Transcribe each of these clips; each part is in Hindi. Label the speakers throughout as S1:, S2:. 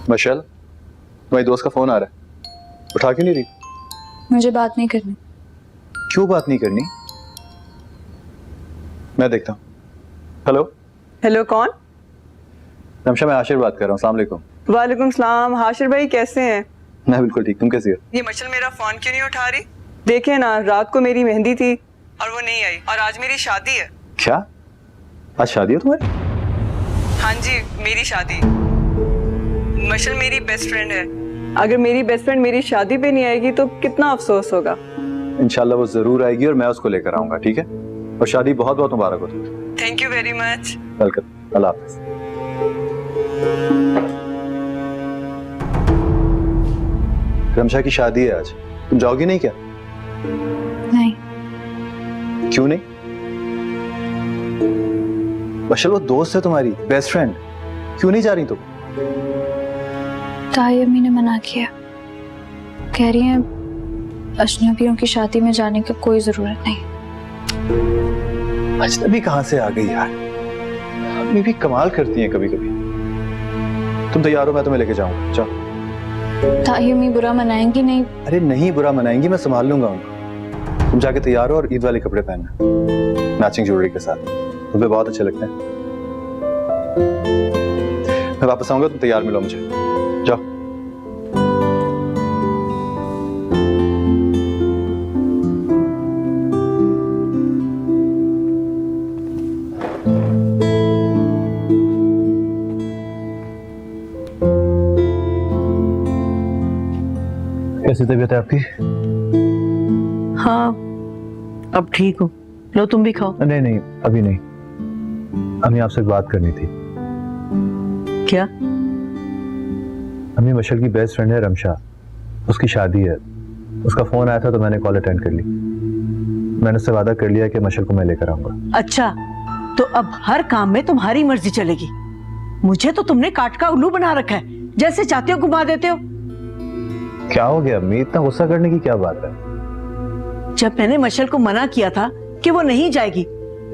S1: मशल, तुम्हारी दोस्त का फोन आ रहा है, उठा क्यों नहीं रही?
S2: मुझे बात नहीं करनी।
S1: क्यों बात नहीं करनी? मैं देखता हूँ। हेलो।
S3: हेलो, कौन?
S1: रमशा, मैं आशिर बात कर रहा हूँ। अस्सलाम वालेकुम।
S3: वालेकुम सलाम। हाशिर भाई कैसे हैं?
S1: मैं बिल्कुल ठीक, तुम कैसी हो?
S3: ये मशल मेरा फोन क्यों नहीं उठा रही? देखे ना, रात को मेरी मेहंदी थी और वो नहीं आई, और आज मेरी शादी है।
S1: क्या? आज शादी है तुम्हारी?
S3: हाँ जी, मेरी शादी। मशल मेरी बेस्ट फ्रेंड है। अगर मेरी बेस्ट फ्रेंड मेरी शादी पे नहीं आएगी तो कितना अफसोस होगा।
S1: इंशाल्लाह वो जरूर आएगी और मैं उसको लेकर आऊंगा, ठीक है? और शादी बहुत बहुत मुबारक हो तुम्हें।
S3: Thank you very much.
S1: Welcome. अल्लाह हाफिज। रमशा की शादी है आज, तुम जाओगी नहीं क्या?
S2: नहीं।
S1: क्यों नहीं? बशर वो दोस्त है तुम्हारी, बेस्ट फ्रेंड, क्यों नहीं जा रही तुम?
S2: ताई अम्मी ने मना किया, कह रही हैं अजनबियों की शादी में जाने की कोई जरूरत नहीं।
S1: अजनबी कहाँ से आ गई यार? अम्मी भी कमाल करती हैं कभी कभी। तुम तैयार हो? मैं तुम्हें लेके जाऊंगा, जाओ।
S2: ताई अम्मी बुरा मनाएंगी नहीं?
S1: अरे नहीं, बुरा मनाएंगी, मैं संभाल लूंगा उनको। तुम जाके तैयार हो और ईद वाले कपड़े पहनना, मैचिंग ज्वेलरी के साथ, तुम्हें बहुत अच्छे लगते हैं। मैं वापस आऊंगा, तुम तैयार मिलो मुझे, जाओ। कैसी तबीयत है आपकी?
S4: हाँ, अब ठीक हूँ। लो तुम भी खाओ।
S1: नहीं नहीं, अभी नहीं। हमें आपसे एक बात करनी थी।
S4: क्या?
S1: हमें मशल की बेस्ट फ्रेंड है रमशा, उसकी शादी है। उसका फोन आया था तो मैंने कॉल अटेंड कर ली। मैंने उससे वादा कर लिया कि मशल को मैं लेकर आऊंगा।
S4: अच्छा, तो अब हर काम में तुम्हारी मर्जी चलेगी। मुझे तो तुमने काट का उल्लू बना रखा है, जैसे चाहते हो घुमा देते हो।
S1: क्या हो गया अम्मी, इतना गुस्सा करने की क्या बात है?
S4: जब मैंने मशल को मना किया था कि वो नहीं जाएगी,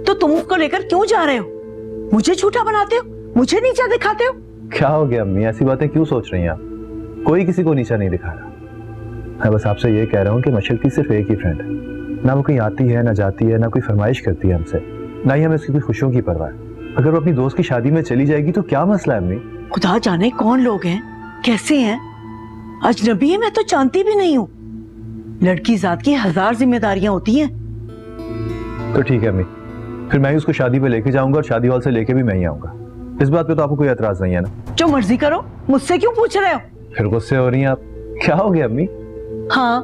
S4: तो तुम उसको लेकर क्यों जा रहे हो? मुझे झूठा बनाते हो, मुझे नीचा दिखाते हो।
S1: क्या हो गया अम्मी, ऐसी बातें क्यों सोच रही हैं आप? कोई किसी को नीचा नहीं दिखा रहा। मैं बस आपसे ये कह रहा हूँ कि मशल की सिर्फ एक ही फ्रेंड है। ना वो कहीं आती है, ना जाती है, ना कोई फरमाइश करती है हमसे, ना ही हमें उसकी कोई खुशियों की परवाह है। अगर वो अपनी दोस्त की शादी में चली जाएगी तो क्या मसला है अम्मी?
S4: खुदा जाने कौन लोग हैं, कैसे हैं। अजनबी है, मैं तो जानती भी नहीं हूँ। लड़की जात की 1000 जिम्मेदारियां होती हैं।
S1: तो ठीक है अम्मी, फिर मैं ही उसको शादी पे लेके जाऊंगा और शादी हॉल से लेके भी मैं ही आऊंगा। इस बात पे तो आपको कोई एतराज नहीं है ना?
S4: जो मर्जी करो, मुझसे क्यों पूछ रहे हो?
S1: फिर गुस्से हो रही हैं आप? क्या हो गया अम्मी?
S4: हाँ,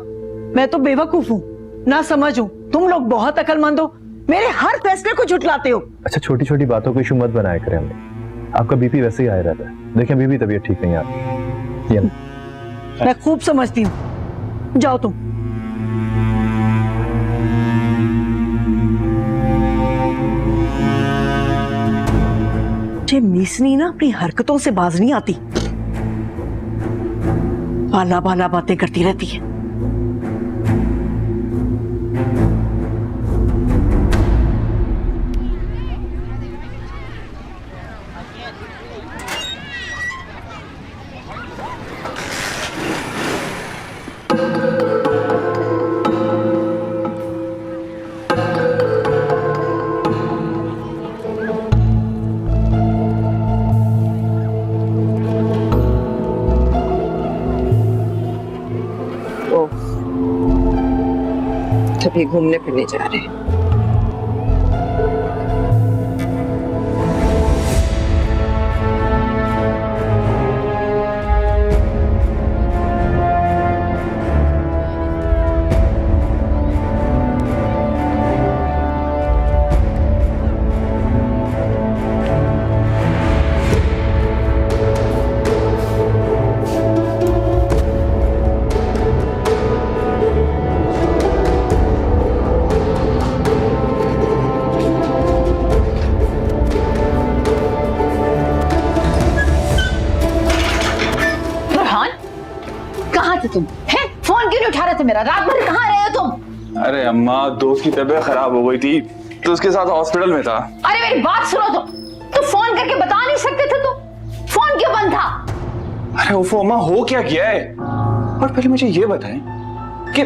S4: मैं तो बेवकूफ हूँ, ना समझ हूँ। तुम लोग बहुत अक्लमंद हो, मेरे हर फैसले को झुठलाते हो।
S1: अच्छा, छोटी छोटी बातों को इशू मत बनाया करें अम्मी। आपका बीपी वैसे ही आया रहता है। देखिए बीपी तबीयत ठीक नहीं है आपकी। ये
S4: मैं खूब समझती हूँ, जाओ तुम। मुझे मीसनी ना अपनी हरकतों से बाज नहीं आती, बाला बाला बातें करती रहती है।
S5: कभी घूमने फिरने जा रहे हैं।
S6: तुम है? फोन क्यों नहीं उठा रहे थे मेरा? रात भर कहाँ रहे हो तुम?
S7: अरे अम्मा, दोस्त की तबीयत खराब हो गई थी तो उसके साथ हॉस्पिटल में था।
S6: अरे मेरी बात सुनो, तुम तो फोन करके बता नहीं सकते थे? तुम फोन क्यों बंद था?
S7: अरे उफो अम्मा, हो क्या गया है? और पहले मुझे ये बताएं कि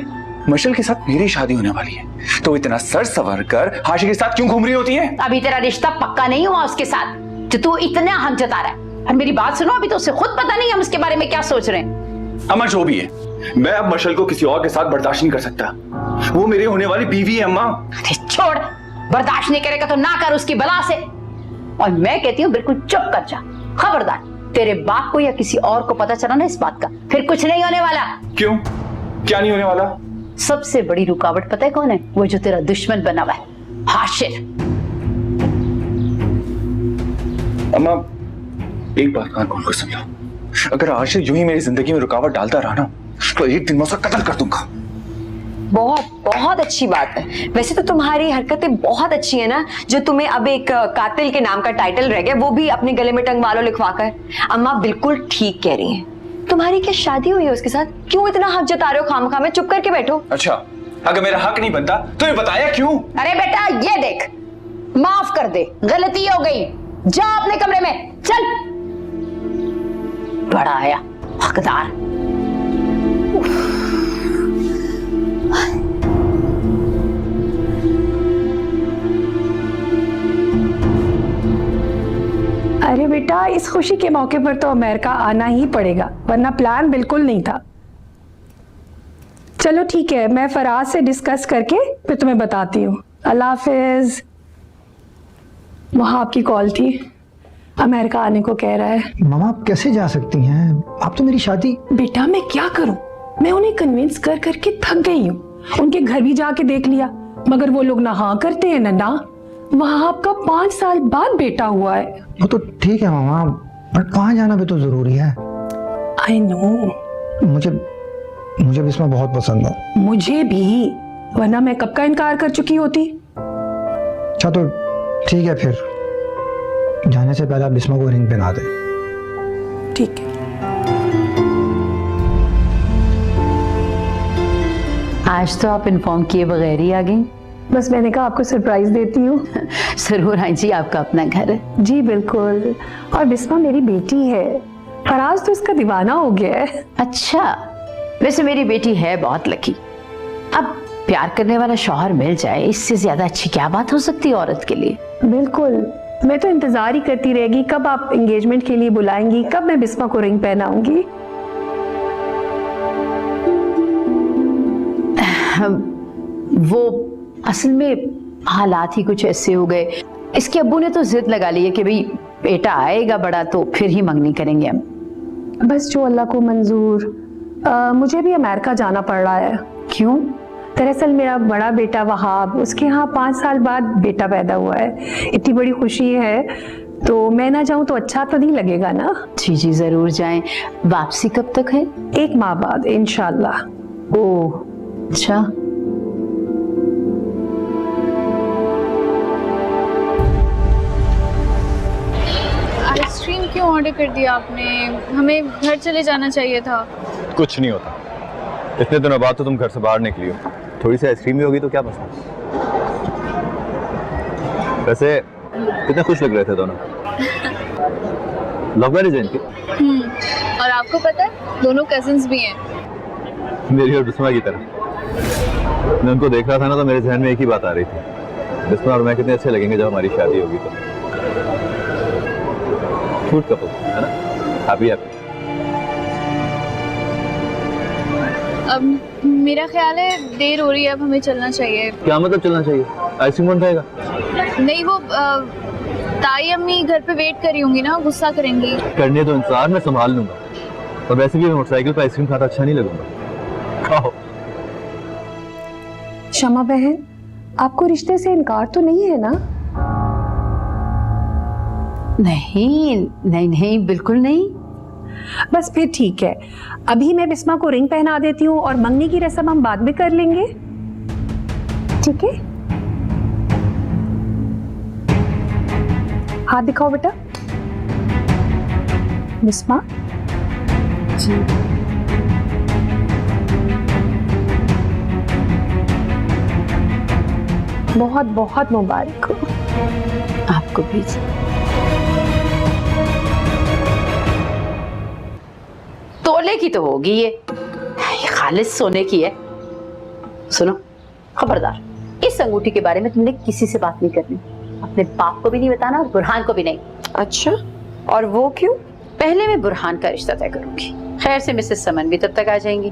S7: मशल के साथ मेरी शादी होने वाली है, तो इतना सर सवर कर हाशिर के साथ क्यों घूम रही होती है?
S6: अभी तेरा रिश्ता पक्का नहीं हुआ उसके साथ, जो तू इतना हक जता रहा है। और मेरी बात सुनो, अभी तो उसे खुद पता नहीं हम उसके बारे में क्या सोच रहे हैं।
S7: अम्मा जो भी है, मैं अब मशल को किसी और के साथ बर्दाश्त नहीं कर सकता। वो मेरी होने वाली बीवी है अम्मा।
S6: अरे छोड़, बर्दाश्त नहीं करेगा तो ना कर उसकी बला से। और मैं कहती हूँ बिल्कुल चुप कर जा। खबरदार तेरे बाप को या किसी और को पता चला ना इस बात का, फिर कुछ नहीं होने वाला।
S7: क्यों? क्या नहीं होने वाला?
S6: सबसे बड़ी रुकावट पता है कौन है? वो जो तेरा दुश्मन बना हुआ है, हाशिर।
S7: अम्मा एक बात कान खोल कर सुन लो, अगर आशिर यूं ही मेरी जिंदगी में रुकावट डालता रहा ना, तो एक दिन मैं उसका कत्ल कर दूंगा।
S8: बहुत बहुत अच्छी बात है। वैसे तो तुम्हारी हरकतें बहुत अच्छी है ना, जो तुम्हें अब एक कातिल के नाम का टाइटल रह गया, वो भी अपने गले में टंगवा लो लिखवा कर। अम्मा बिल्कुल ठीक कह रही हैं। तुम्हारी क्या शादी हुई है उसके साथ? क्यों इतना हक जता रहे हो खामखा में? चुप करके बैठो।
S7: अच्छा, अगर मेरा हक नहीं बनता तो ये बताया क्यों?
S6: अरे बेटा ये देख, माफ कर दे, गलती हो गई, जा अपने कमरे में चल। बड़ा आया हकदार।
S9: अरे बेटा, इस खुशी के मौके पर तो अमेरिका आना ही पड़ेगा, वरना प्लान बिल्कुल नहीं था। चलो ठीक है, मैं फराज से डिस्कस करके फिर तुम्हें बताती हूँ। अल्लाह हाफिज। वहाँ आपकी कॉल थी, अमेरिका आने को कह रहा है।
S10: मामा आप कैसे जा सकती हैं? आप तो मेरी शादी।
S9: बेटा मैं क्या करूं, मैं उन्हें कन्विंस कर करके थक गई हूँ। उनके घर भी जाके देख लिया, मगर वो लोग ना हाँ करते हैं ना ना। वहाँ आपका 5 साल बाद बेटा हुआ है।
S10: वो तो ठीक है मामा, बट वहाँ जाना भी तो जरूरी है।
S9: I know.
S10: मुझे बिस्मा बहुत पसंद है।
S9: मुझे भी, वरना मैं कब का इनकार कर चुकी होती।
S10: अच्छा तो ठीक है, फिर जाने से पहले आप बिस्मा को रिंग पहना दे।
S9: ठीक है।
S6: आज तो आप इन्फॉर्म किए बगैर ही आ गई।
S9: बस मैंने कहा आपको सरप्राइज देती हूँ।
S6: जरूर आई जी, आपका अपना घर है।
S9: जी बिल्कुल, और बिस्मा मेरी बेटी है। फराज तो इसका दीवाना हो गया है।
S6: अच्छा, वैसे मेरी बेटी है बहुत लकी। अब प्यार करने वाला शौहर मिल जाए, इससे ज्यादा अच्छी क्या बात हो सकती है औरत के लिए।
S9: बिल्कुल, मैं तो इंतजार ही करती रहेगी कब आप एंगेजमेंट के लिए बुलाएंगी, कब मैं बिस्मा को रिंग पहनाऊंगी।
S6: वो असल में हालात ही कुछ ऐसे हो गए। इसके अब्बू ने तो जिद लगा ली है कि भाई बेटा आएगा बड़ा तो फिर ही मंगनी करेंगे हम।
S9: बस जो अल्लाह को मंजूर। मुझे भी अमेरिका जाना पड़ रहा है।
S6: क्यों?
S9: दरअसल मेरा बड़ा बेटा वहाब, उसके यहाँ 5 साल बाद बेटा पैदा हुआ है। इतनी बड़ी खुशी है, तो मैं ना जाऊं तो अच्छा तो नहीं लगेगा ना।
S6: जी जी जरूर जाएं। वापसी कब तक है?
S9: 1 माह बाद इंशाल्लाह।
S6: ओह अच्छा।
S2: आइसक्रीम क्यों ऑर्डर कर दिया आपने? हमें घर चले जाना चाहिए था।
S1: कुछ नहीं होता, इतने दिनों बाद तो तुम घर से बाहर निकली हो, थोड़ी सी आइसक्रीम भी होगी तो क्या मसला। वैसे कितने खुश लग रहे थे दोनों। लव मैरिज है इनकी।
S2: और आपको पता है दोनों कजिन्स भी हैं।
S1: मेरी और बिस्मा की तरह। मैं उनको देख रहा था ना तो मेरे जहन में एक ही बात आ रही थी, बिस्मा और मैं कितने अच्छे लगेंगे जब हमारी शादी होगी तो। क्यूट कपल है ना, हैप्पी हैप्पी।
S2: अब मेरा ख्याल है देर हो रही है, अब हमें चलना चाहिए।
S1: क्या मतलब चलना चाहिए? आइसक्रीम कौन खाएगा?
S2: नहीं, वो ताई अम्मी घर पे वेट करी होंगी ना, गुस्सा करेंगी।
S1: करने तो इंसान मैं संभाल लूंगा, और वैसे भी मैं मोटरसाइकिल पर आइसक्रीम खाता अच्छा नहीं लगूंगा। खाओ।
S9: शमा बहन, आपको रिश्ते से इनकार तो नहीं है ना?
S6: नहीं नहीं नहीं, बिल्कुल नहीं।
S9: बस फिर ठीक है, अभी मैं बिस्मा को रिंग पहना देती हूँ और मंगनी की रस्म हम बाद में कर लेंगे, ठीक है? हाथ दिखाओ बेटा। बिस्मा जी। बहुत बहुत मुबारक हो।
S6: आपको भी। तोले की तो होगी ये खालिस सोने की है। सुनो, खबरदार, इस अंगूठी के बारे में तुमने किसी से बात नहीं करनी, अपने बाप को भी नहीं बताना और बुरहान को भी नहीं।
S8: अच्छा, और वो क्यों?
S6: पहले मैं बुरहान का रिश्ता तय करूंगी, खैर से मिसेस समन भी तब तक आ जाएंगी,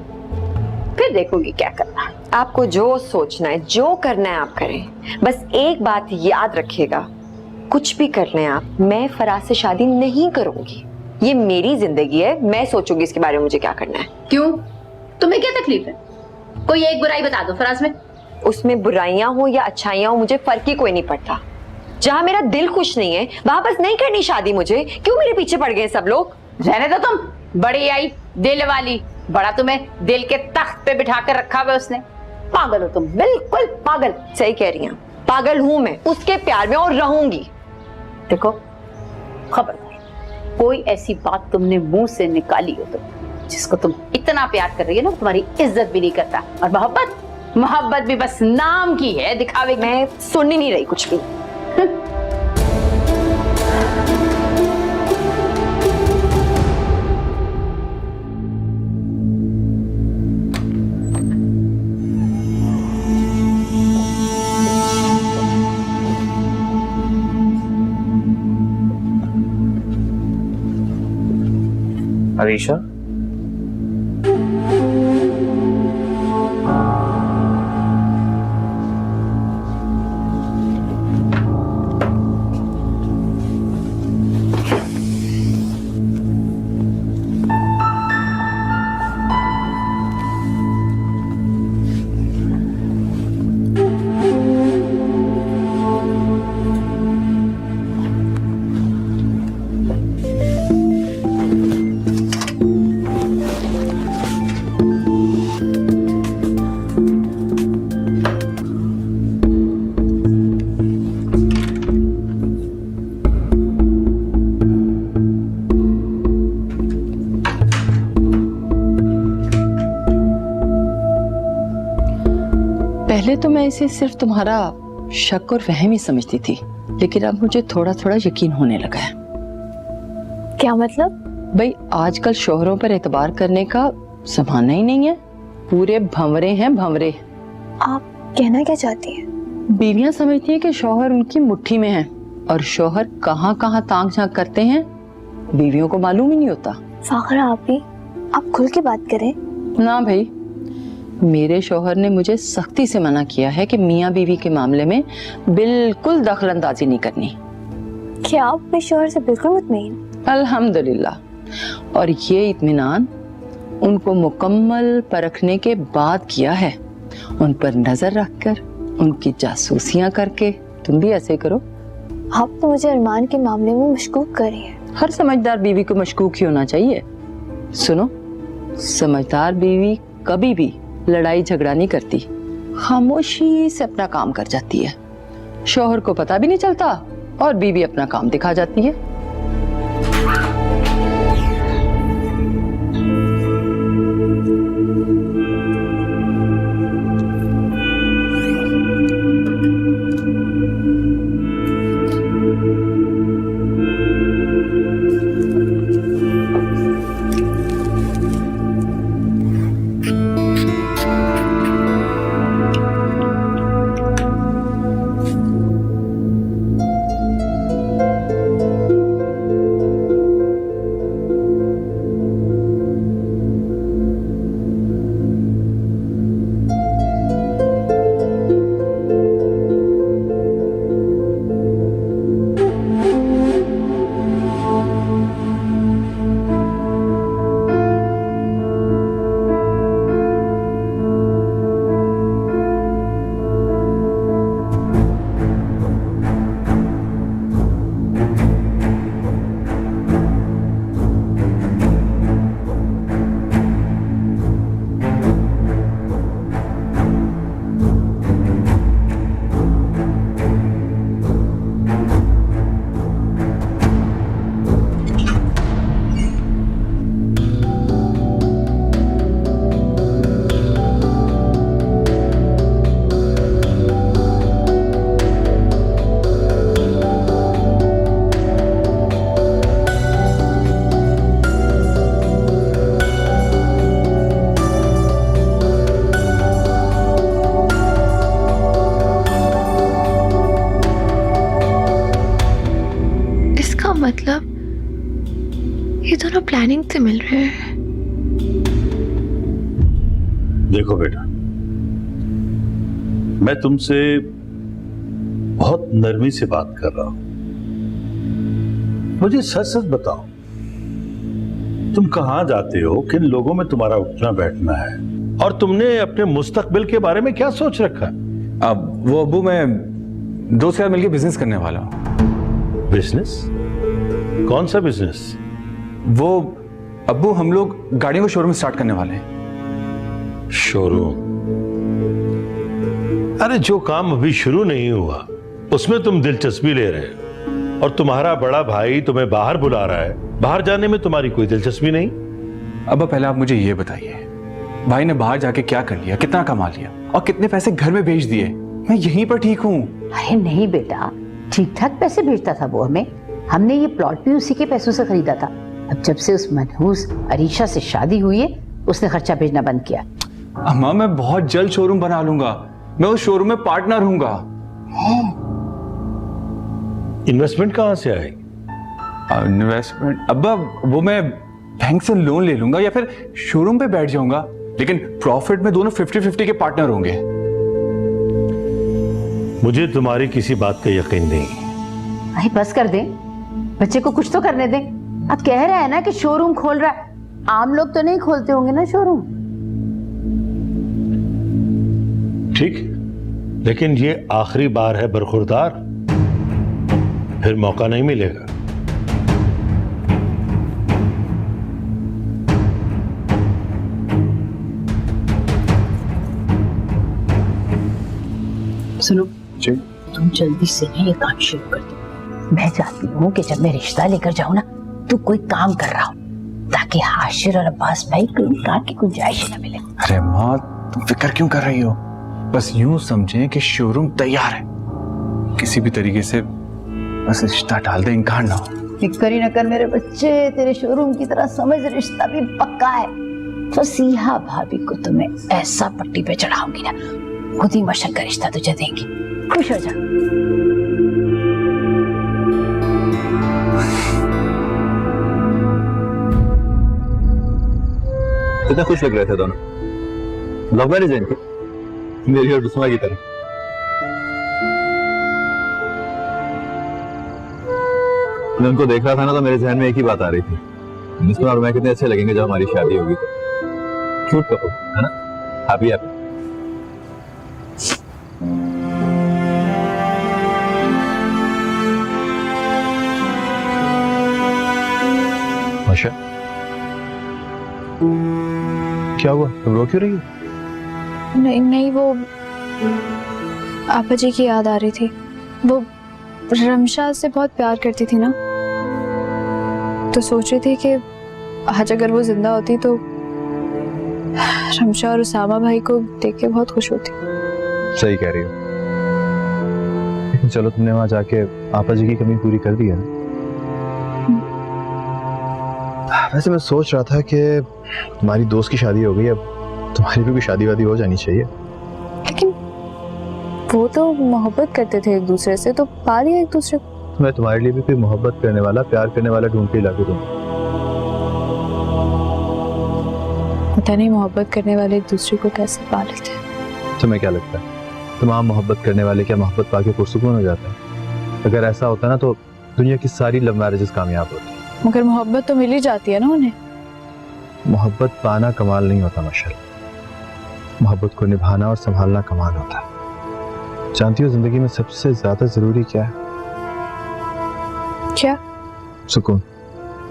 S6: फिर देखूंगी क्या करना है।
S8: आपको जो सोचना है, जो करना है आप करें, बस एक बात याद रखिएगा, कुछ भी कर लें आप, मैं फराज से शादी नहीं करूंगी। ये मेरी जिंदगी है, मैं सोचूंगी इसके बारे में मुझे क्या करना है।
S6: क्यों, तुम्हें क्या तकलीफ है? कोई एक बुराई बता दो फराज में।
S8: उसमें बुराइयां हो या अच्छाइयां हो मुझे फर्क ही कोई नहीं पड़ता। जहां मेरा दिल खुश नहीं है वहां बस नहीं करनी शादी मुझे। क्यों मेरे पीछे पड़ गए सब लोग?
S6: रहने दो तुम, बड़ी आई दिल वाली, बड़ा तुम्हें दिल के तख्त पे बिठा कर रखा हुआ उसने। पागल हो तुम, बिल्कुल पागल।
S8: सही कह रही हैं, पागल हूं मैं उसके प्यार में और रहूंगी।
S6: देखो खबरदार, कोई ऐसी बात तुमने मुंह से निकाली हो तो जिसको तुम इतना प्यार कर रही है ना, तुम्हारी इज्जत भी नहीं करता, और मोहब्बत भी बस नाम की है, दिखावे की।
S8: मैं सुन ही नहीं रही कुछ भी।
S7: अरीशा,
S4: पहले तो मैं इसे सिर्फ तुम्हारा शक और वहम ही समझती थी, लेकिन अब मुझे थोड़ा थोड़ा यकीन होने लगा है।
S2: क्या मतलब?
S4: भाई आजकल शोहरों पर एतबार करने का जमाना ही नहीं है, पूरे भंवरे हैं भंवरे।
S2: आप कहना क्या चाहती हैं?
S4: बीवियां समझती हैं कि शौहर उनकी मुट्ठी में है, और शौहर कहाँ कहाँ ताक झांक करते हैं बीवियों को मालूम ही नहीं होता।
S2: फाखरा आप खुल के बात करें।
S4: ना भाई, मेरे शौहर ने मुझे सख्ती से मना किया है कि मियाँ बीवी के मामले में बिल्कुल दखलंदाजी नहीं करनी।
S2: क्या आप अपने शौहर से बिल्कुल मुतमईन?
S4: अल्हम्दुलिल्लाह, और ये इत्मीनान उनको मुकम्मल परखने के बाद किया है, उन पर नजर रखकर, उनकी जासूसियां करके। तुम भी ऐसे करो।
S2: आप तो मुझे अरमान के मामले में मशकूक कर रही हैं।
S4: हर समझदार बीवी को मशकूक ही होना चाहिए। सुनो, समझदार बीवी कभी भी लड़ाई झगड़ा नहीं करती, खामोशी से अपना काम कर जाती है। शौहर को पता भी नहीं चलता और बीवी अपना काम दिखा जाती है।
S9: से मिल रहे हैं।
S11: देखो बेटा, मैं तुमसे बहुत नरमी से बात कर रहा हूं। मुझे सच सच बताओ, तुम कहां जाते हो, किन लोगों में तुम्हारा उठना बैठना है, और तुमने अपने मुस्तकबिल के बारे में क्या सोच रखा है?
S7: अब वो अब्बू, मैं दोस्त के साथ मिलकर बिजनेस करने वाला हूँ।
S11: बिजनेस? कौन सा बिजनेस?
S7: वो अब्बू, हम लोग गाड़ियों का शोरूम स्टार्ट करने वाले हैं।
S11: शोरूम? अरे जो काम अभी शुरू नहीं हुआ उसमें तुम दिलचस्पी ले रहे हो, और तुम्हारा बड़ा भाई तुम्हें बाहर बुला रहा है, बाहर जाने में तुम्हारी कोई दिलचस्पी नहीं?
S7: अब पहले आप मुझे ये बताइए, भाई ने बाहर जाके क्या कर लिया, कितना कमा लिया, और कितने पैसे घर में भेज दिए? मैं यहीं पर ठीक हूँ।
S6: अरे नहीं बेटा, ठीक ठाक पैसे भेजता था वो हमें। हमने ये प्लॉट भी उसी के पैसों से खरीदा था। अब जब से उस मनहूस अरीशा से शादी हुई है, उसने खर्चा भेजना बंद किया।
S7: अम्मा, मैं बहुत जल्द शोरूम बना लूंगा। मैं उस शोरूम में पार्टनर हूंगा।
S11: इन्वेस्टमेंट कहां से आएगी?
S7: इन्वेस्टमेंट अब्बा, वो मैं बैंक से लोन ले लूंगा या फिर शोरूम पे बैठ जाऊंगा, लेकिन प्रॉफिट में दोनों 50-50 के पार्टनर होंगे।
S11: मुझे तुम्हारी किसी बात का यकीन नहीं।
S6: अरे बस कर दे, बच्चे को कुछ तो करने दे। अब कह रहा है ना कि शोरूम खोल रहा है, आम लोग तो नहीं खोलते होंगे ना शोरूम।
S11: ठीक, लेकिन ये आखिरी बार है बरखुरदार, फिर मौका नहीं मिलेगा।
S6: सुनो जी, तुम जल्दी से ना ये काम शुरू कर दो। मैं चाहती हूँ कि जब मैं रिश्ता लेकर जाऊँ ना, तो कोई काम कर रहा हो, ताकि हाशिर और अब्बास भाई को काम की गुंजाइश न मिले।
S7: अरे माँ, तुम फिक्र क्यों कर रही हो? बस यूं समझें कि शोरूम तैयार है, किसी भी तरीके से बस रिश्ता डाल दे, इनकार ना हो।
S6: फिक्र ही न कर मेरे बच्चे, तेरे शोरूम की तरह समझ, रिश्ता भी पक्का है। फसीहा भाभी को तो मैं ऐसा पट्टी पे चढ़ाऊंगी ना, खुद ही मशक का रिश्ता तुझे देंगी। खुश हो जा।
S1: कितना खुश लग रहे थे दोनों। लव मैरिज है इनकी, मेरी और बिस्मा की तरह। मैं उनको देख रहा था ना, तो मेरे ज़हन में एक ही बात आ रही थी, बिस्मा और मैं कितने अच्छे लगेंगे जब हमारी शादी होगी। क्यूट कपल है ना, हैप्पी हैप्पी। आशा, क्या हुआ, तुम रो क्यों रही हो?
S2: नहीं नहीं, वो आपा जी की याद आ रही थी। वो रमशा से बहुत प्यार करती थी ना, तो सोच रही थी कि आज अगर वो जिंदा होती तो रमशा और उसामा भाई को देख के बहुत खुश होती।
S1: सही कह रही हो, लेकिन चलो तुमने वहां जाके आपा जी की कमी पूरी कर दी है ना। वैसे मैं सोच रहा था कि तुम्हारी दोस्त की शादी हो गई, अब तुम्हारी भी शादी वादी हो जानी चाहिए।
S2: लेकिन वो तो मोहब्बत करते थे एक दूसरे से, तो पा लिया एक दूसरे को।
S1: मैं तुम्हारे लिए भी कोई मोहब्बत करने वाला, प्यार करने वाला ढूंढ के लाके दूंगा।
S2: पता नहीं मोहब्बत करने वाले एक दूसरे को कैसे पा लेते हैं।
S1: तुम्हें क्या लगता है, तमाम मोहब्बत करने वाले क्या मोहब्बत पाके पुरसुकून हो जाते हैं? अगर ऐसा होता ना तो दुनिया की सारी लव मैरिजेस कामयाब होती।
S2: मगर मोहब्बत तो मिल ही जाती है ना उन्हें।
S1: मोहब्बत पाना कमाल नहीं होता माशाल्लाह, मोहब्बत को निभाना और संभालना कमाल होता है। जानती हो जिंदगी में सबसे ज्यादा जरूरी क्या है?
S2: क्या?
S1: सुकून।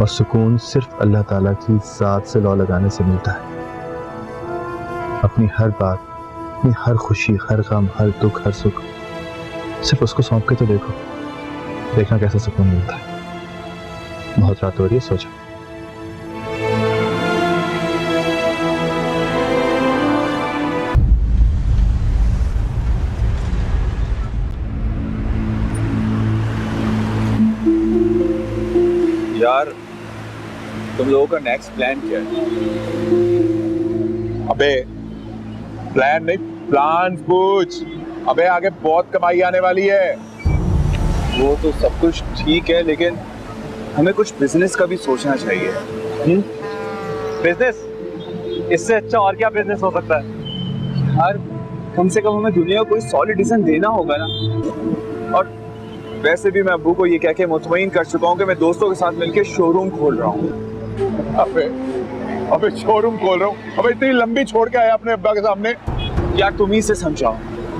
S1: और सुकून सिर्फ अल्लाह ताला की जात से लौ लगाने से मिलता है। अपनी हर बात, अपनी हर खुशी, हर गम, हर दुख, हर सुख सिर्फ उसको सौंप के तो देखो, देखना कैसा सुकून मिलता है। बहुत रात हो रही है, सो जाओ।
S12: यार, तुम लोगों का नेक्स्ट प्लान क्या है? अबे प्लान नहीं, प्लान पूछ। अबे आगे बहुत कमाई आने वाली है। वो तो सब कुछ ठीक है, लेकिन हमें कुछ बिजनेस का भी सोचना चाहिए।
S1: बिजनेस, इससे अच्छा और क्या बिजनेस हो सकता है?
S7: यार कम से कम हमें दुनिया को कोई सॉलिड डिसीजन देना होगा ना। और वैसे भी मैं अब्बू को ये कह के मुतमईन कर चुका हूँ कि मैं दोस्तों के साथ मिलकर शोरूम खोल रहा हूँ।
S12: अबे शोरूम खोल रहा हूँ? अबे इतनी लंबी छोड़ के आया अपने अब्बा के सामने।
S7: यार तुम ही से समझाओ,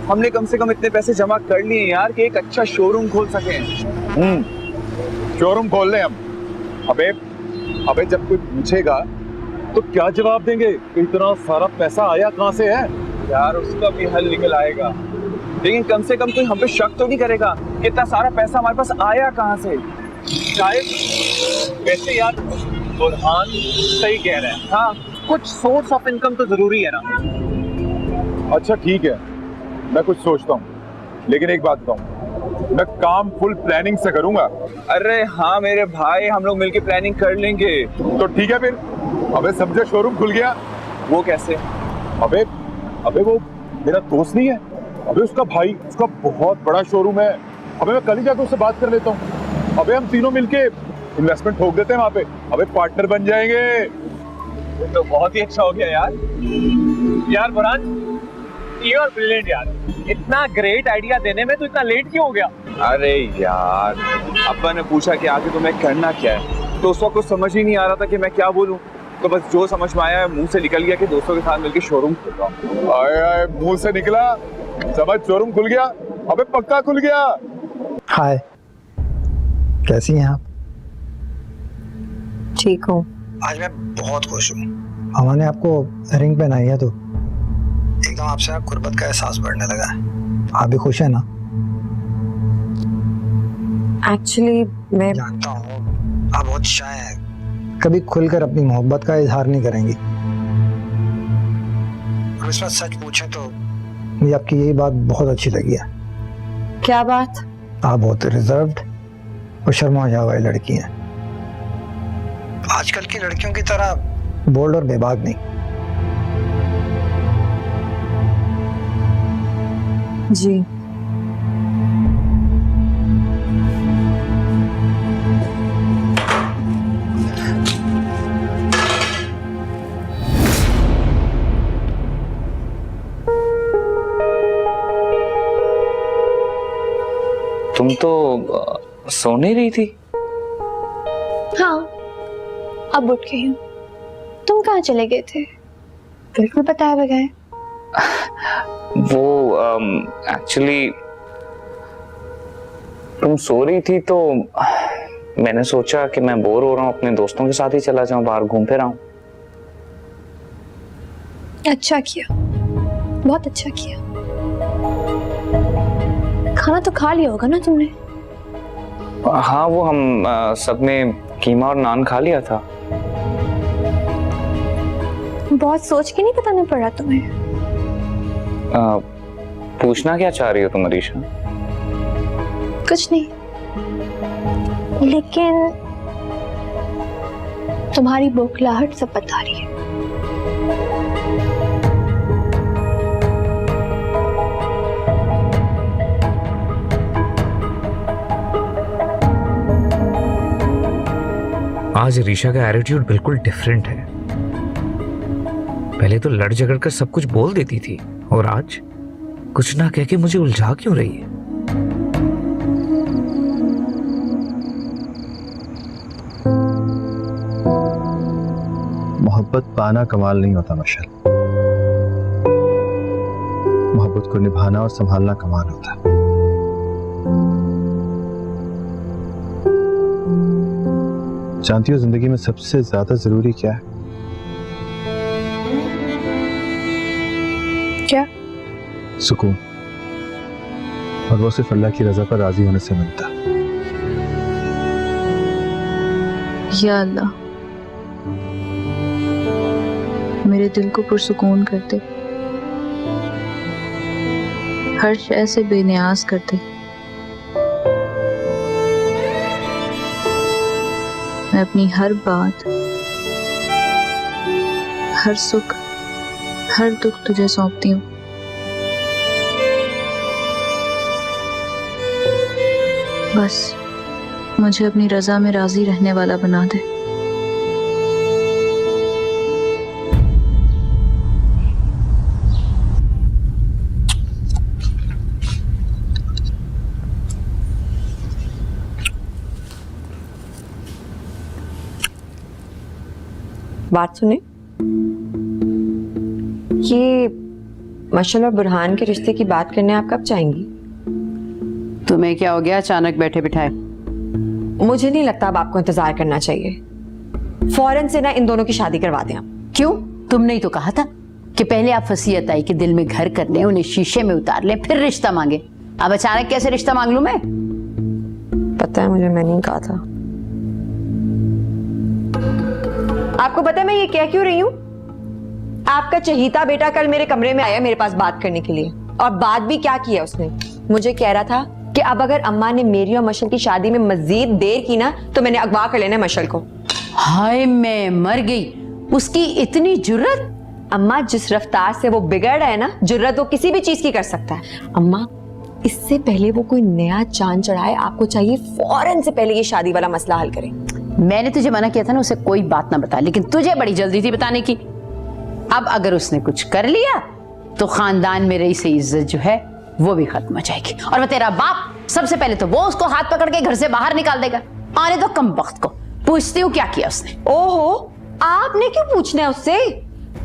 S7: हमने कम से कम इतने पैसे जमा कर लिए यार कि एक अच्छा शोरूम खोल सकें।
S12: शोरूम खोल लें हम। अबे जब कोई पूछेगा तो क्या जवाब देंगे कि इतना सारा पैसा आया कहाँ से है?
S7: यार उसका भी हल निकल आएगा, लेकिन कम से कम कोई हम पे शक तो नहीं करेगा कि इतना सारा पैसा हमारे पास आया कहाँ से।
S1: शायद वैसे यार बुरहान सही कह रहे हैं। हाँ, कुछ सोर्स ऑफ इनकम तो जरूरी है ना।
S12: अच्छा ठीक है, मैं कुछ सोचता हूँ, लेकिन एक बात बताऊँ, मैं काम फुल प्लानिंग से करूंगा।
S7: अरे हाँ मेरे भाई, हम लोग मिलके प्लानिंग कर लेंगे।
S12: तो ठीक है फिर। अबे समझे शोरूम खुल गया।
S7: वो कैसे?
S12: अबे वो मेरा दोस्त नहीं है, अबे उसका भाई, उसका बहुत बड़ा शोरूम है। अबे मैं कल ही जाकर उससे बात कर लेता हूँ। अबे हम तीनों मिलके इन्वेस्टमेंट ठोक देते हैं वहां पे। अबे पार्टनर बन जाएंगे।
S1: तो बहुत ही अच्छा हो गया यार। यार बुरहान, यू आर ब्रिलियंट यार। इतना ग्रेट आइडिया देने में तो इतना लेट क्यों हो गया?
S7: अरे यार अब्बा ने पूछा कि आगे तुम्हें करना क्या है, तो उस वक्त कुछ समझ ही नहीं आ रहा था कि मैं क्या बोलूं। तो बस जो समझ में आया मुंह से निकल गया कि दोस्तों के साथ मिलकर शोरूम खोल रहा हूं।
S12: आए मुंह से निकला, समझ शोरूम खुल गया। अबे पक्का खुल गया।
S10: हाय, कैसी हैं आप?
S8: ठीक हूँ।
S10: आज मैं बहुत खुश हूँ। अम्मा ने आपको रिंग पहनाई है तो एकदम आपसे गुर्बत का एहसास बढ़ने लगा है। आप भी खुश हैं ना?
S8: एक्चुअली मैं
S10: जानता हूँ आप बहुत शाय हैं, कभी खुलकर अपनी मोहब्बत का इजहार नहीं करेंगी। और इस बात सच पूछे तो मुझे आपकी यही बात बहुत अच्छी लगी है।
S8: क्या बात?
S10: आप बहुत रिजर्व्ड और शर्मा जाने वाली लड़की हैं। आजकल की लड़कियों की तरह बोल्ड और बेबाक नहीं।
S8: जी
S7: तुम तो सो नहीं रही थी?
S2: हाँ, अब उठ गई हूँ। तुम कहाँ चले गए थे बिल्कुल बताए बगैर?
S7: वो एक्चुअली तुम सो रही थी तो मैंने सोचा कि मैं बोर हो रहा हूँ, अपने दोस्तों के साथ ही चला जाऊं, बाहर घूम फिर आऊं।
S2: अच्छा किया, बहुत अच्छा किया। खाना तो खा लिया होगा ना तुमने?
S7: हाँ, वो हम सबने कीमा और नान खा लिया था।
S2: बहुत सोच के नहीं बताना पड़ा तुम्हें?
S7: पूछना क्या चाह रही हो तुम अरीशा?
S2: कुछ नहीं, लेकिन तुम्हारी बौखलाहट सब बता रही है।
S13: आज रीशा का एटीट्यूड बिल्कुल डिफरेंट है। पहले तो लड़ झगड़ कर सब कुछ बोल देती थी, और आज कुछ ना कह के मुझे उलझा क्यों रही है?
S1: मोहब्बत पाना कमाल नहीं होता मशल, मोहब्बत को निभाना और संभालना कमाल होता है। जानती हो जिंदगी में सबसे ज्यादा जरूरी क्या है?
S2: क्या?
S1: सुकून। और वो सिर्फ अल्लाह की रजा पर राजी होने से मिलता है।
S14: या अल्लाह, मेरे दिल को पुरसुकून कर दे, हर शय से बेनियाज कर दे। मैं अपनी हर बात, हर सुख, हर दुख तुझे सौंपती हूँ। बस मुझे अपनी रजा में राजी रहने वाला बना दे।
S8: बात सुने, ये मशल और बुरहान के रिश्ते की बात करने आप कब चाहेंगी?
S6: तुम्हें क्या हो गया अचानक बैठे बिठाए?
S8: मुझे नहीं लगता अब आपको इंतजार करना चाहिए। फौरन से ना इन दोनों की शादी करवा दें आप।
S6: क्यों? तुमने ही तो कहा था कि पहले आप वसीयत आई कि दिल में घर कर लें, उन्हें शीशे में उतार लें, फिर रिश्ता मांगे। अब अचानक कैसे रिश्ता मांग लूं मैं?
S8: पता है मुझे, मैंने ही कहा था। आपको पता है मैं ये कह क्यों रही हूं? आपका चहीता बेटा कल मेरे कमरे में आया मेरे पास बात करने के लिए, और बात भी क्या किया उसने, मुझे कह रहा था कि अब अगर अम्मा ने मेरी और मशल की शादी में मजीद देर की ना तो मैंने अगवा कर लेना मशल को।
S6: हाय मैं मर गई, उसकी इतनी जुर्रत।
S8: अम्मा जिस रफ्तार से वो बिगड़ रहा है ना, जुर्रत वो किसी भी चीज की कर सकता है। अम्मा इससे पहले वो कोई नया चांद चढ़ाए, आपको चाहिए फौरन से पहले ये शादी वाला मसला हल करें।
S6: मैंने तुझे मना किया था ना उसे कोई बात ना बता, लेकिन तुझे बड़ी जल्दी थी बताने की। अब अगर उसने कुछ कर लिया तो खानदान में रही से इज्जत जो है वो भी खत्म हो जाएगी, और वो तेरा बाप सबसे पहले तो वो उसको हाथ पकड़ के घर से बाहर निकाल देगा। आने दो कम वक्त को, पूछती हूँ क्या किया उसने।
S8: ओहो, आपने क्यों पूछना है उससे?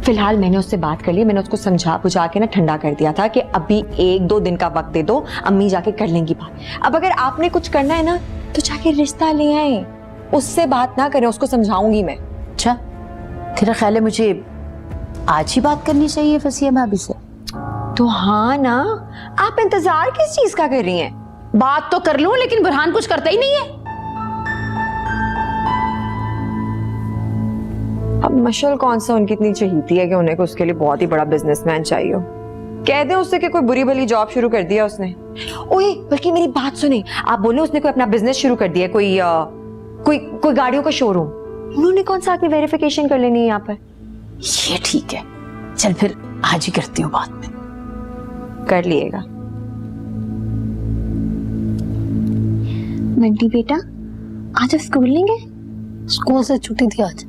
S8: फिलहाल मैंने उससे बात कर ली, मैंने उसको समझा बुझा के ना ठंडा कर दिया था कि अभी 1-2 दिन का वक्त दे दो, अम्मी जाके कर लेंगी बात। अब अगर आपने कुछ करना है ना तो जाके रिश्ता ले आए, उससे बात ना करें, उसको समझाऊंगी मैं।
S6: अच्छा तेरा ख्याल है मुझे आज ही बात करनी चाहिए फसिया भाभी से?
S8: तो हाँ ना, आप इंतजार किस चीज का कर रही हैं?
S6: बात तो कर लूं, लेकिन बुरहान कुछ करता ही नहीं है।
S8: अब मशल कौन सा उनकी इतनी चहीती है कि उन्हें को उसके लिए बहुत ही बड़ा बिजनेसमैन चाहिए हो। कह दे उससे कि कोई बुरी भली जॉब शुरू कर दिया उसने। ओए बल्कि मेरी बात सुने, आप बोले उसने कोई अपना बिजनेस शुरू कर दिया, कोई गाड़ियों का शोरूम। उन्होंने कौन सा आके वेरिफिकेशन कर लेनी है यहाँ पर?
S6: ये ठीक है, चल फिर आज ही करती हूँ बात में।
S8: कर लिएगा।
S2: बंटी बेटा आज स्कूल नहीं गए? स्कूल से छुट्टी थी आज।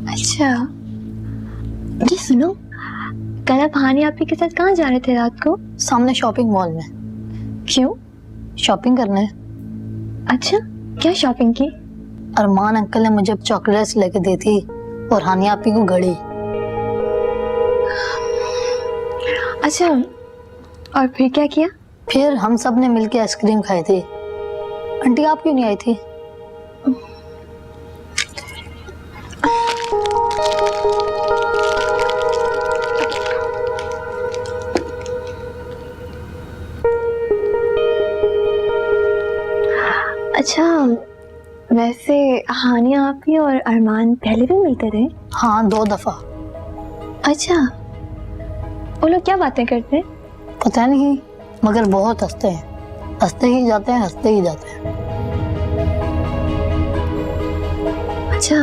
S2: अच्छा जी सुनो, कल आप हानी आपी के साथ कहाँ जा रहे थे रात को? सामने शॉपिंग मॉल में। क्यों? शॉपिंग करने। अच्छा क्या शॉपिंग की? अरमान अंकल ने मुझे चॉकलेट्स लेके दी थी और हानी आपी को घड़ी। अच्छा और फिर क्या किया? फिर हम सब ने मिलके आइसक्रीम खाई थी। आंटी आप क्यों नहीं आई थी? अच्छा वैसे हानिया आपी और अरमान पहले भी मिलते थे? हाँ 2 दफा। अच्छा वो लोग क्या बातें करते हैं? पता नहीं, मगर बहुत हंसते हैं, हंसते ही जाते हैं, हंसते ही जाते हैं। अच्छा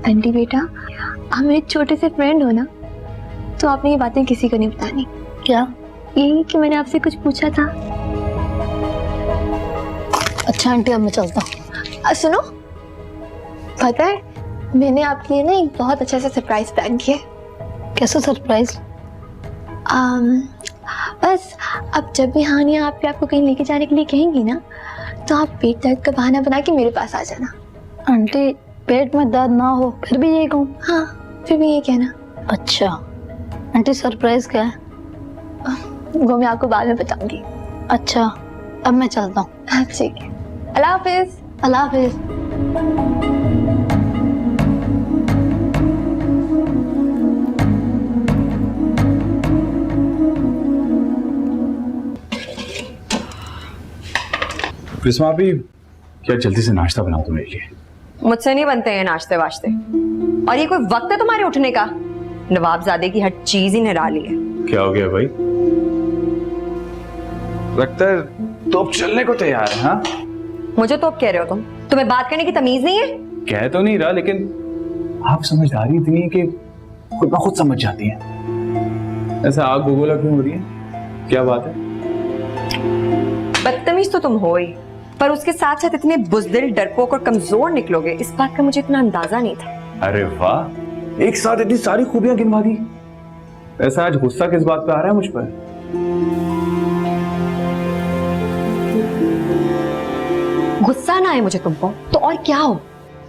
S2: आंटी बेटा आप मेरे छोटे से फ्रेंड हो ना, तो आपने ये बातें किसी को नहीं बतानी। क्या? यही कि मैंने आपसे कुछ पूछा था। अच्छा आंटी अब मैं चलता हूँ। सुनो, पता है मैंने आपके लिए ना एक बहुत अच्छा सा सरप्राइज प्लान किया। कैसा सरप्राइज? बस अब जब भी हानिया आपको कहीं लेके जाने के लिए कहेंगी ना, तो आप पेट दर्द का बहाना बना के मेरे पास आ जाना। आंटी पेट में दर्द ना हो फिर भी ये कहूँ? हाँ फिर भी ये कहना। अच्छा आंटी सरप्राइज क्या है? वो मैं आपको बाद में बताऊंगी। अच्छा अब मैं चलता हूँ। हाँ ठीक है, अल्लाह हाफिज। अल्लाह हाफिज।
S7: प्रिस्मा भी क्या जल्दी से नाश्ता बनाओ तो मेरे लिए।
S8: मुझसे नहीं बनते हैं नाश्ते वाश्ते, और ये कोई वक्त है तुम्हारे उठने का? नवाबजादे की हर चीज ही निराली है।
S7: क्या हो गया भाई? लगता है तो अब चलने को तैयार है। हाँ
S8: मुझे तो अब कह रहे हो तुम्हें बात करने की तमीज नहीं है?
S7: कह तो नहीं रहा, लेकिन आप समझदारी इतनी है कि खुद ब खुद समझ जाती हैं। ऐसा आग बबूला क्यों हो रही है? क्या बात है?
S8: बदतमीज तो तुम हो ही, पर उसके साथ साथ इतने बुजदिल, डरपोक और कमजोर निकलोगे इस बात का मुझे इतना अंदाजा नहीं था।
S7: अरे वाह, एक साथ इतनी सारी खूबियां गिनवा दी। ऐसा आज गुस्सा किस बात पे आ रहा है मुझ पर?
S8: गुस्सा ना आए मुझे तुम पर तो और क्या हो,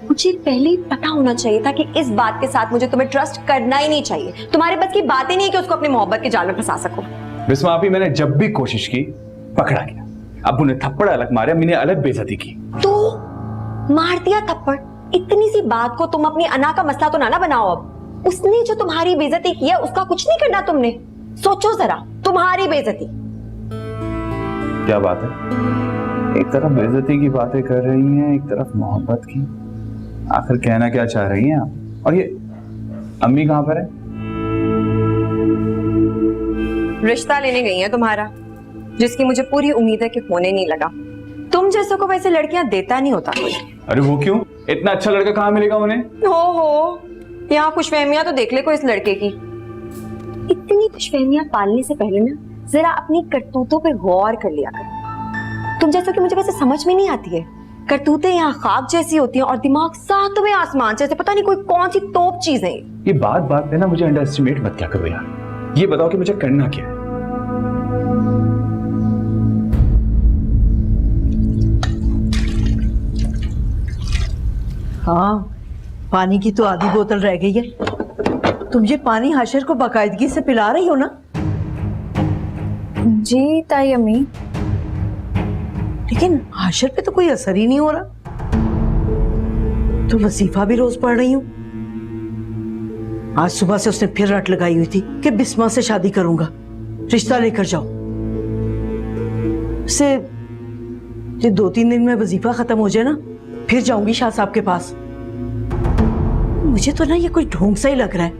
S8: मुझे पहले ही पता होना चाहिए था कि इस बात के साथ मुझे तुम्हें ट्रस्ट करना ही नहीं चाहिए। तुम्हारे बस की बात ही नहीं है कि उसको अपनी मोहब्बत के जाल में फंसा सको।
S7: बिस्मा आपी, मैंने जब भी कोशिश की पकड़ा गया। अब्बू ने थप्पड़ अलग मारे, अम्मी ने अलग बेइज्जती की।
S8: तो मार दिया थप्पड़। इतनी सी बात को तुम अपनी अना का मसला तो ना बनाओ। अब उसने जो तुम्हारी बेइज्जती की है उसका कुछ नहीं करना तुमने। सोचो जरा, तुम्हारी बेइज्जती।
S7: क्या बात है, एक तरफ बेइज्जती की बातें कर रही हैं, एक तरफ मोहब्बत की। आखिर कहना क्या चाह रही हैं आप? और ये अम्मी कहाँ पर है?
S8: रिश्ता लेने गई है तुम्हारा, जिसकी मुझे पूरी उम्मीद है कि होने नहीं लगा। तुम जैसों को वैसे लड़कियां देता नहीं होता कोई।
S7: अरे वो क्यों? इतना अच्छा लड़का कहाँ मिलेगा उन्हें?
S8: हो यहाँ खुशफहमियां तो देख ले को इस लड़के की। इतनी खुशफहमियां पालने से पहले ना जरा अपनी करतूतों पे गौर कर लिया कर। तुम जैसा कि मुझे वैसे समझ में नहीं आती है। करतूतें यहाँ खाक जैसी होती हैं और दिमाग सातवें आसमान जैसे। पता नहीं कोई कौन सी तोप चीज है
S7: ये बात पे ना मुझे अंडर एस्टिमेट मत क्या करो यार। ये बताओ कि मुझे करना क्या है?
S15: हाँ, पानी की तो आधी बोतल रह गई है। तुम ये पानी हाशिर को बाकायदगी से पिला रही हो ना?
S2: जी ताई अम्मी।
S15: लेकिन हाशिर पे तो कोई असर ही नहीं हो रहा। तो वजीफा भी रोज पढ़ रही हूँ। आज सुबह से उसने फिर रट लगाई हुई थी कि बिस्मा से शादी करूंगा, रिश्ता लेकर जाओ। से ये 2-3 दिन में वजीफा खत्म हो जाए ना, फिर जाऊंगी शाह साहब के पास। मुझे तो ना ये कोई ढोंग सा ही लग रहा है।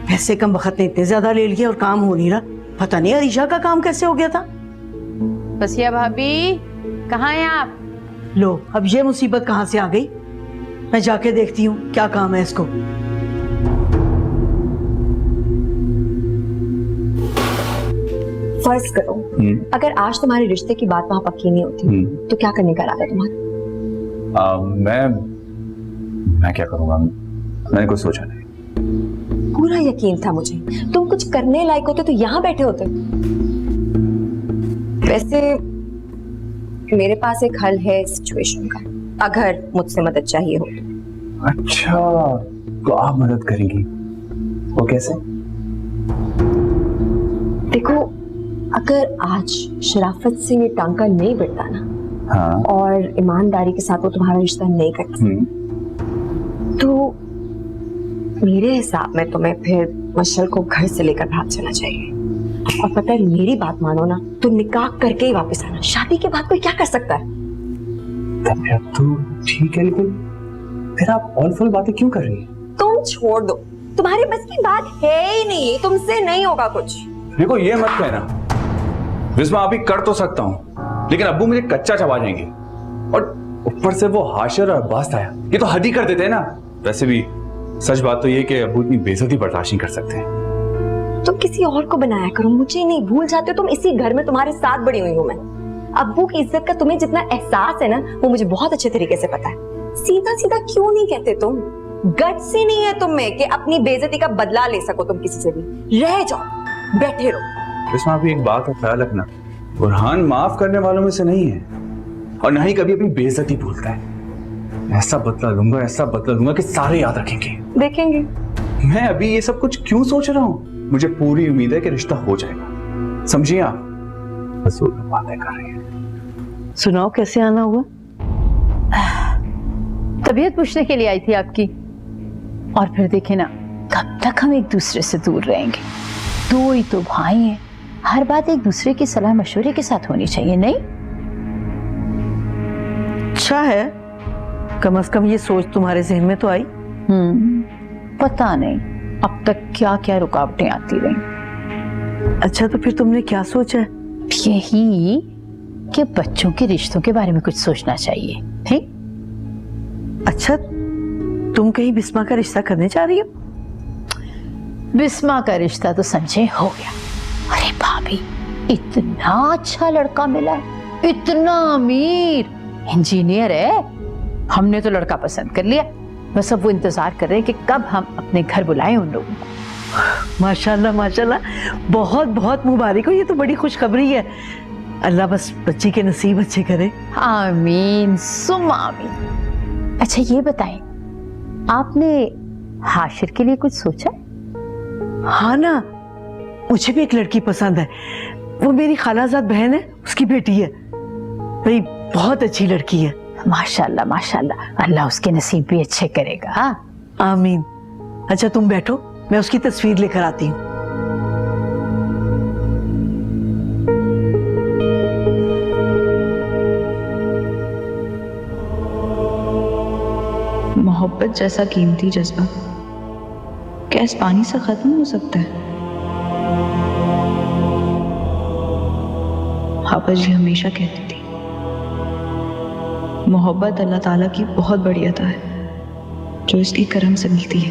S15: पैसे कम वक्त ने इतने ज्यादा ले लिए और काम हो नहीं रहा। पता नहीं अरीशा का काम कैसे हो गया था।
S6: बसिया भाभी, कहाँ हैं आप?
S15: लो, अब ये मुसीबत कहाँ से आ गई? मैं जाके देखती हूँ क्या काम है इसको।
S8: फर्ज करो अगर आज तुम्हारे रिश्ते की बात वहां पक्की नहीं होती तो क्या करने का इरादा है तुम्हारा?
S7: मैं क्या करूंगा? मैंने कुछ सोचा नहीं।
S8: पूरा यकीन था मुझे तुम कुछ करने लायक होते तो यहाँ बैठे होते। वैसे मेरे पास एक हल है सिचुएशन का, अगर मुझसे मदद चाहिए हो।
S7: अच्छा, तो आप मदद करेंगी? वो कैसे?
S8: देखो, अगर आज शराफत से ये टांका नहीं बढ़ता ना,
S7: हाँ,
S8: और ईमानदारी के साथ वो तुम्हारा रिश्ता नहीं करता, तो मेरे हिसाब में तुम्हें फिर मशल को घर से लेकर भाग जाना चाहिए। और पता है, मेरी बात मानो ना तो निकाह करके ही वापस आना। शादी के बाद कोई क्या कर सकता है?
S7: तबीयत तो ठीक है, लेकिन फिर आप ऑल फुल बातें क्यों कर रही हैं?
S8: तुम छोड़ दो, तुम्हारी बस की बात है ही नहीं, तुमसे नहीं होगा कुछ।
S7: देखो, ये मत कहना। बिस्मा अभी कर तो सकता हूँ, लेकिन अब्बू मुझे कच्चा चबा जाएंगे। और ऊपर से वो हाशिर और अब्बास आया, ये तो हद ही कर देते हैं ना। वैसे भी सच बात तो ये कि अब्बू इतनी बेइज्जती बर्दाश्त नहीं कर सकते।
S8: तुम किसी और को बनाया करो, मुझे नहीं। भूल जाते हो तुम इसी घर में तुम्हारे साथ बड़ी हुई हूँ मैं। अब्बू की इज्जत का तुम्हें जितना एहसास है ना, वो मुझे बहुत अच्छे तरीके से पता है। सीधा सीधा क्यों नहीं कहते तुम? गट्स ही नहीं है तुम में कि अपनी बेइज्जती का बदला ले सको तुम किसी से भी। रह जाओ, बैठे रहो।
S7: बिस्मा भी एक बात का ख्याल रखना, बुरहान माफ करने वालों में से नहीं है, और ना ही कभी अपनी बेइज्जती भूलता है। ऐसा बदला लूंगा कि सारे याद रखेंगे।
S8: देखेंगे।
S7: मैं अभी ये सब कुछ क्यों सोच रहा हूँ? मुझे पूरी उम्मीद है कि रिश्ता हो जाएगा। समझिए आप? बस वो बातें कर रही हैं।
S15: सुनाओ, कैसे आना हुआ?
S6: तबीयत पूछने के लिए आई थी आपकी। और फिर देखे ना, कब तक हम एक दूसरे से दूर रहेंगे? दो ही तो भाई हैं, हर बात एक दूसरे की सलाह मशवरे के साथ होनी चाहिए, नहीं?
S15: अच्छा है, कम से कम ये सोच तुम्हारे जहन में तो आई।
S6: पता नहीं अब तक क्या क्या रुकावटें आती रही।
S15: अच्छा, तो फिर तुमने क्या सोचा है?
S6: यही कि बच्चों के रिश्तों के बारे में कुछ सोचना चाहिए, है?
S15: अच्छा, तुम कहीं बिस्मा का रिश्ता करने जा रही हो?
S6: बिस्मा का रिश्ता तो संजय हो गया। अरे भाभी, इतना अच्छा लड़का मिला है, इतना अमीर, इंजीनियर है। हमने तो लड़का पसंद कर लिया, बस अब वो इंतजार कर रहे हैं कि कब हम अपने घर बुलाएं उन लोगों को।
S15: माशाल्लाह माशाल्लाह, बहुत बहुत मुबारक हो। ये तो बड़ी खुशखबरी है। अल्लाह बस बच्ची के नसीब अच्छे करे।
S6: आमीन सुम आमीन। अच्छा ये बताएं, आपने हाशिर के लिए कुछ सोचा?
S15: हाँ ना, मुझे भी एक लड़की पसंद है। वो मेरी खालाजाद बहन है, उसकी बेटी है। भाई बहुत अच्छी लड़की है।
S6: माशाल्लाह माशाल्लाह, अल्लाह उसके नसीब भी अच्छे करेगा। हाँ
S15: आमीन। अच्छा तुम बैठो, मैं उसकी तस्वीर लेकर आती हूँ।
S14: मोहब्बत जैसा कीमती जज्बा क्या इस पानी से खत्म हो सकता है? हाफिज जी हमेशा कहती थी मोहब्बत अल्लाह ताला की बहुत बड़ी अता है जो इसकी करम से मिलती है।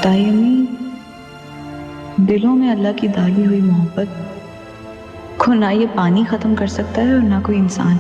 S14: ताई अम्मी, दिलों में अल्लाह की डाली हुई मोहब्बत को ना ये पानी खत्म कर सकता है और ना कोई इंसान।